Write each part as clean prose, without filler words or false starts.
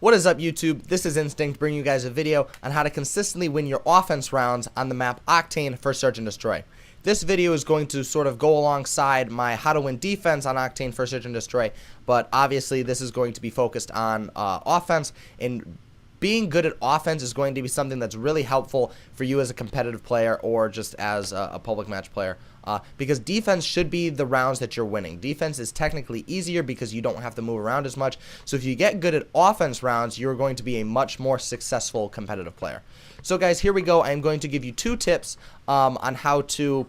What is up, YouTube? This is InStiiNcT bringing you guys a video on how to consistently win your offense rounds on the map Octane for Search and Destroy. This video is going to sort of go alongside my how to win defense on Octane for Search and Destroy, but obviously this is going to be focused on offense, and being good at offense is going to be something that's really helpful for you as a competitive player or just as a public match player. Because defense should be the rounds that you're winning. Defense is technically easier because you don't have to move around as much. So if you get good at offense rounds, you're going to be a much more successful competitive player. So guys, here we go. I'm going to give you 2 tips on how to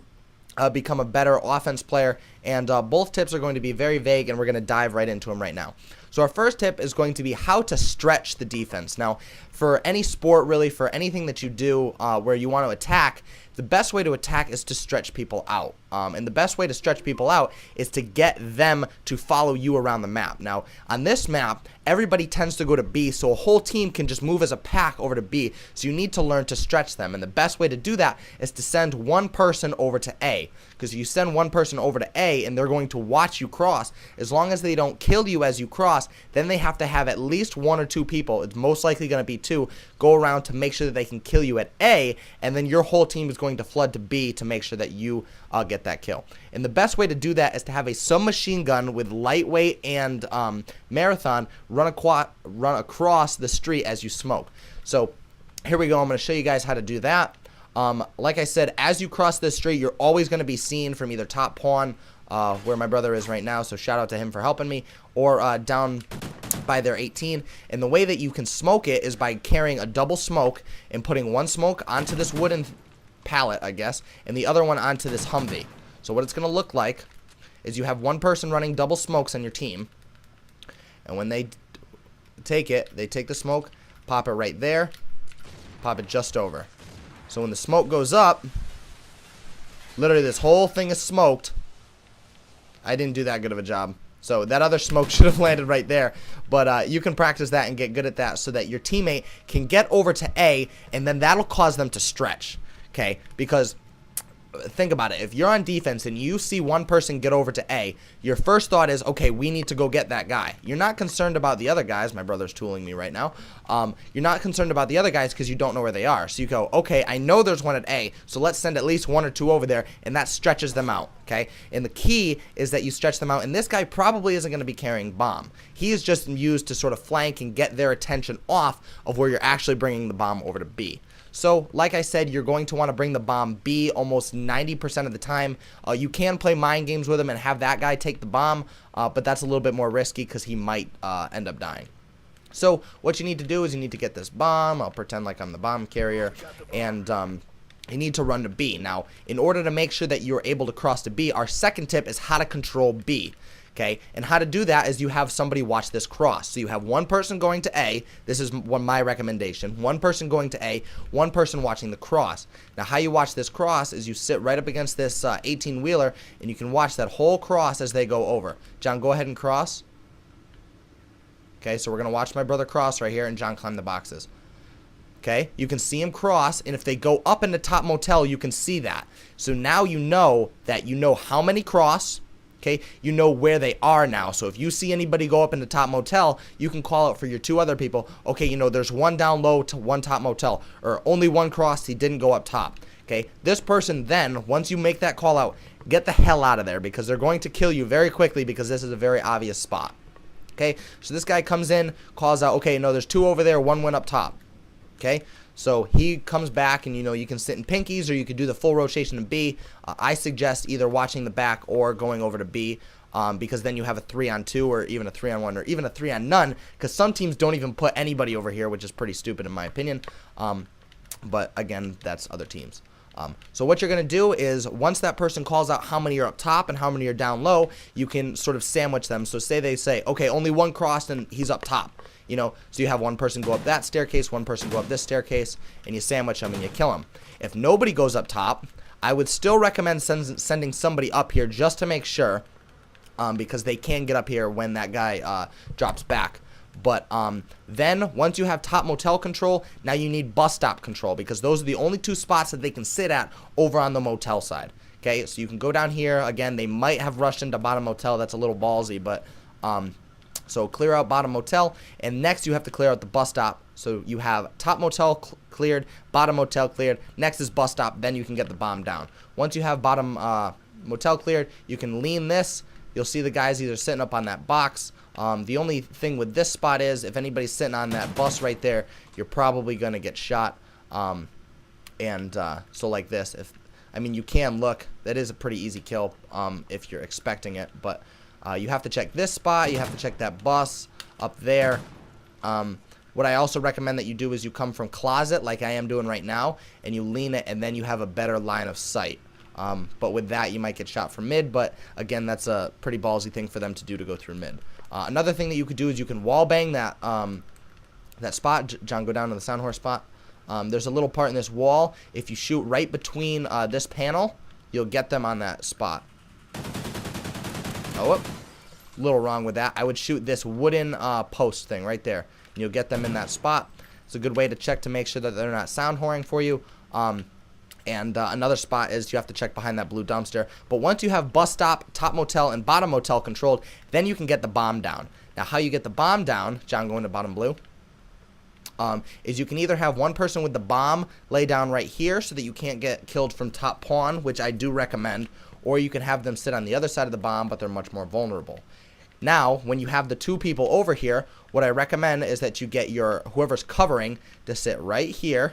become a better offense player, and both tips are going to be very vague, and we're going to dive right into them right now. So our first tip is going to be how to stretch the defense. Now, for any sport, really, for anything that you do where you want to attack, the best way to attack is to stretch people out. And the best way to stretch people out is to get them to follow you around the map. Now, on this map, everybody tends to go to B, so a whole team can just move as a pack over to B. So you need to learn to stretch them. And the best way to do that is to send one person over to A. Because if you send one person over to A and they're going to watch you cross, as long as they don't kill you as you cross, then they have to have at least 1 or 2 people, it's most likely going to be 2, go around to make sure that they can kill you at A, and then your whole team is going to flood to B to make sure that you get that kill. And the best way to do that is to have a submachine gun with lightweight and marathon run across the street as you smoke. So here we go. I'm going to show you guys how to do that. Like I said, as you cross this street, you're always going to be seen from either top pawn, where my brother is right now, so shout out to him for helping me, or down by their 18. And the way that you can smoke it is by carrying a double smoke and putting one smoke onto this wooden pallet, I guess, and the other one onto this Humvee. So what it's going to look like is you have one person running double smokes on your team, and when they take it, they take the smoke, pop it right there, pop it just over. So when the smoke goes up, literally this whole thing is smoked. I didn't do that good of a job. So that other smoke should have landed right there. But you can practice that and get good at that so that your teammate can get over to A, and then that'll cause them to stretch. Okay? Because think about it. If you're on defense and you see one person get over to A, your first thought is, okay, we need to go get that guy. You're not concerned about the other guys. My brother's tooling me right now. You're not concerned about the other guys because you don't know where they are. So you go, okay, I know there's one at A, so let's send at least 1 or 2 over there, and that stretches them out. Okay? And the key is that you stretch them out, and this guy probably isn't going to be carrying bomb. He is just used to sort of flank and get their attention off of where you're actually bringing the bomb over to B. So, like I said, you're going to want to bring the bomb B almost 90% of the time. You can play mind games with him and have that guy take the bomb, but that's a little bit more risky because he might end up dying. So, what you need to do is you need to get this bomb. I'll pretend like I'm the bomb carrier, and you need to run to B. Now, in order to make sure that you're able to cross to B, our second tip is how to control B. Okay, and how to do that is you have somebody watch this cross. So you have one person going to A. This is my recommendation. One person going to A, one person watching the cross. Now, how you watch this cross is you sit right up against this 18-wheeler, and you can watch that whole cross as they go over. John, go ahead and cross. Okay, so we're going to watch my brother cross right here, and John climb the boxes. Okay, you can see him cross, and if they go up in the top motel, you can see that. So now you know that you know how many cross. Okay, you know where they are now. So if you see anybody go up in the top motel, you can call out for your 2 other people. Okay, you know there's one down low to one top motel, or only one crossed, he didn't go up top. Okay, this person then, once you make that call out, get the hell out of there because they're going to kill you very quickly because this is a very obvious spot. Okay, so this guy comes in, calls out, okay, no, there's 2 over there, 1 went up top. Okay, so he comes back, and you know you can sit in pinkies or you could do the full rotation in B. I suggest either watching the back or going over to B, because then you have a 3-on-2 or even a 3-on-1 or even a 3-on-none, because some teams don't even put anybody over here, which is pretty stupid in my opinion. But again, that's other teams. So what you're going to do is once that person calls out how many are up top and how many are down low, you can sort of sandwich them. So say they say, okay, only one crossed and he's up top. You know, so you have one person go up that staircase, one person go up this staircase, and you sandwich them and you kill them. If nobody goes up top, I would still recommend sending somebody up here just to make sure, because they can get up here when that guy drops back. But then once you have top motel control, now you need bus stop control, because those are the only 2 spots that they can sit at over on the motel side. Okay, so you can go down here. Again, they might have rushed into bottom motel. That's a little ballsy, but So clear out bottom motel, and next you have to clear out the bus stop. So you have top motel cleared, bottom motel cleared, next is bus stop, then you can get the bomb down. Once you have bottom motel cleared, you can lean this. You'll see the guys either sitting up on that box. The only thing with this spot is if anybody's sitting on that bus right there, you're probably going to get shot. So like this, you can look, that is a pretty easy kill if you're expecting it, but you have to check this spot, you have to check that bus up there. What I also recommend that you do is you come from closet like I am doing right now, and you lean it, and then you have a better line of sight. But with that, you might get shot from mid, but again, that's a pretty ballsy thing for them to do, to go through mid. Another thing that you could do is you can wall bang that that spot. John, go down to the sound horse spot. There's a little part in this wall. If you shoot right between this panel, you'll get them on that spot. Oh, a little wrong with that. I would shoot this wooden post thing right there, and you'll get them in that spot. It's a good way to check to make sure that they're not sound whoring for you. Another spot is you have to check behind that blue dumpster. But once you have bus stop, top motel, and bottom motel controlled, then you can get the bomb down. Now, how you get the bomb down, John, going to bottom blue, is you can either have one person with the bomb lay down right here so that you can't get killed from top pawn, which I do recommend, or you can have them sit on the other side of the bomb, but they're much more vulnerable. Now, when you have the two people over here, what I recommend is that you get your whoever's covering to sit right here,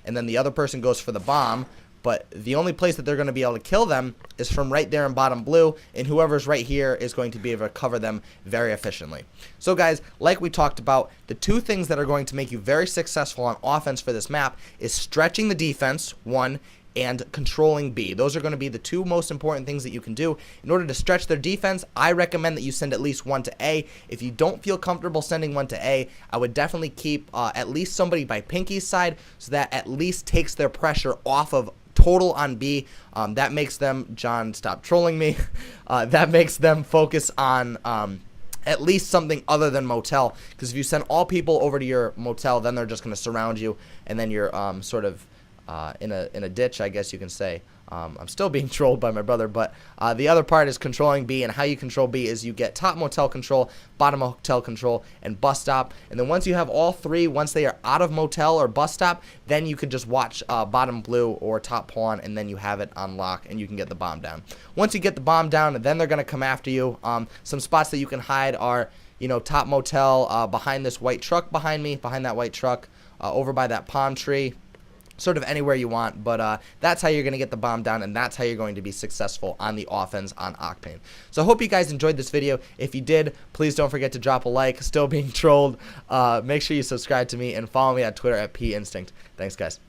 and then the other person goes for the bomb, but the only place that they're going to be able to kill them is from right there in bottom blue, and whoever's right here is going to be able to cover them very efficiently. So guys, like we talked about, the two things that are going to make you very successful on offense for this map is stretching the defense, one, and controlling B. Those are going to be the two most important things that you can do. In order to stretch their defense, I recommend that you send at least one to A. If you don't feel comfortable sending one to A, I would definitely keep at least somebody by Pinky's side, so that at least takes their pressure off of total on B. That makes them, John, stop trolling me, that makes them focus on at least something other than motel, because if you send all people over to your motel, then they're just going to surround you, and then you're sort of in a ditch, I guess you can say. I'm still being trolled by my brother, but the other part is controlling B, and how you control B is you get top motel control, bottom motel control, and bus stop. And then once you have all three, once they are out of motel or bus stop, then you could just watch bottom blue or top pawn, and then you have it on lock, and you can get the bomb down. Once you get the bomb down, then they're going to come after you. Some spots that you can hide are, top motel behind this white truck behind me, behind that white truck, over by that palm tree. Sort of anywhere you want, but that's how you're going to get the bomb down, and that's how you're going to be successful on the offense on Octane. So I hope you guys enjoyed this video. If you did, please don't forget to drop a like. Still being trolled. Make sure you subscribe to me and follow me on Twitter at InStiiNcT. Thanks, guys.